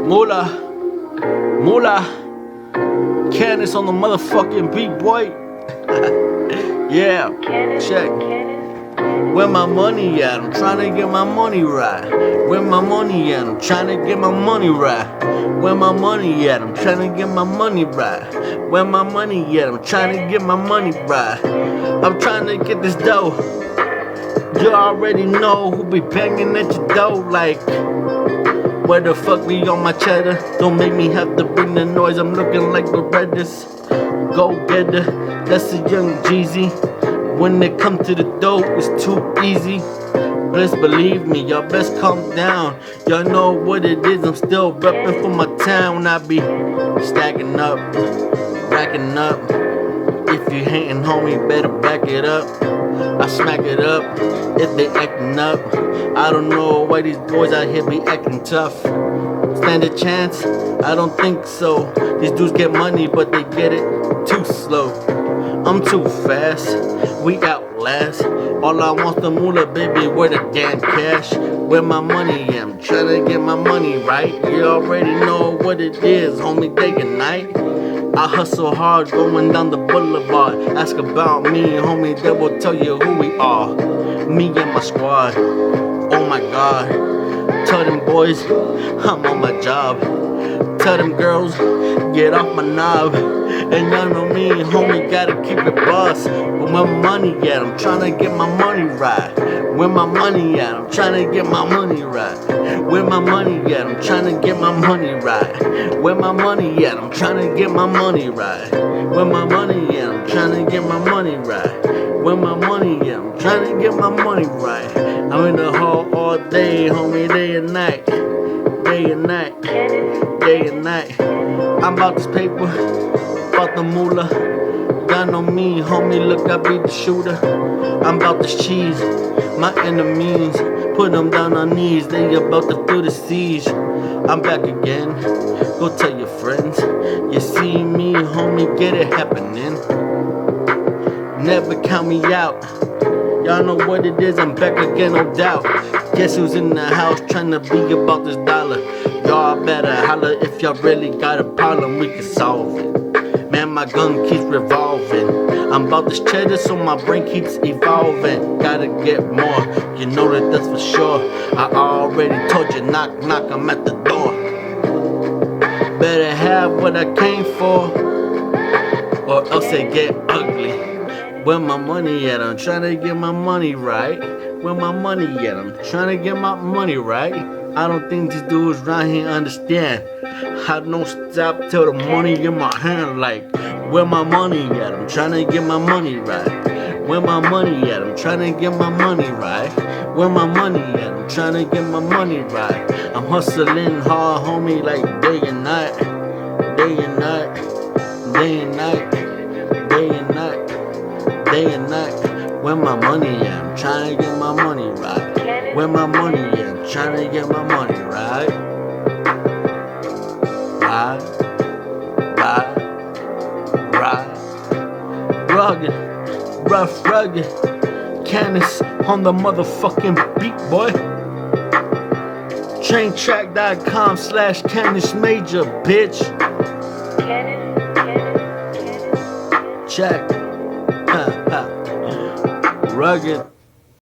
Moolah, Moolah, Candace on the motherfucking beat, boy. Yeah, check. Where my money at? I'm trying to get my money right. Where my money at? I'm trying to get my money right. Where my money at? I'm trying to get my money right. Where my money at? I'm trying to get my money right. I'm trying to get this dough. You already know who be banging at your door like. Where the fuck be on my cheddar? Don't make me have to bring the noise. I'm looking like Berettas. Go getter, that's a young Jeezy. When it come to the dope, it's too easy. Please believe me, y'all best calm down. Y'all know what it is, I'm still reppin' for my town. I be stacking up, racking up. If you hatin', homie, better back it up. I smack it up if they actin' up. I don't know why these boys out here be acting tough. Stand a chance? I don't think so. These dudes get money, but they get it too slow. I'm too fast, we outlast. All I want's the moolah, baby, where the damn cash? Where my money at? I'm tryna get my money right. You already know what it is, homie, day and night. I hustle hard going down the boulevard. Ask about me, homie, they will tell you who we are. Me and my squad, oh my god. Tell them boys, I'm on my job. Tell them girls, get off my knob. And y'all know me, homie, gotta keep it boss. But where my money at? I'm tryna get my money right. Where my money at? I'm tryna get my money right. Where my money at? I'm tryna get my money right. Where my money at? I'm tryna get my money right. Where my money at? I'm tryna get my money right. Where my money at? I'm tryna get my money right. I'm in the hall all day, homie, day and night. Day and night, day and night. I'm about this paper, about the moolah. Y'all know me, homie, look, I be the shooter. I'm about this cheese, my enemies. Put them down on knees, they about to feel the siege. I'm back again, go tell your friends. You see me, homie, get it happening. Never count me out. Y'all know what it is, I'm back again, no doubt. Guess who's in the house trying to be about this dollar? Y'all better holler if y'all really got a problem, we can solve it. Man, my gun keeps revolving. I'm about this cheddar, so my brain keeps evolving. Gotta get more, you know that's for sure. I already told you, knock, knock, I'm at the door. Better have what I came for, or else it get ugly. Where my money at? I'm trying to get my money right. Where my money at? I'm trying to get my money right. I don't think these dudes right here understand. I don't stop till the money in my hand like. Where my money at? I'm trying to get my money right. Where my money at? I'm trying to get my money right. Where my money at? I'm trying to get my money right. I'm hustling hard, homie, like day and night. Day and night. Day and night. Day and night. Day and night, where my money at? I'm trying to get my money right. Where my money at? I'm trying to get my money right. Right, right, right. Rugged, rough, rugged. Candace on the motherfucking beat, boy. Traintrack.com/Candace Major, bitch. Check. Rugged.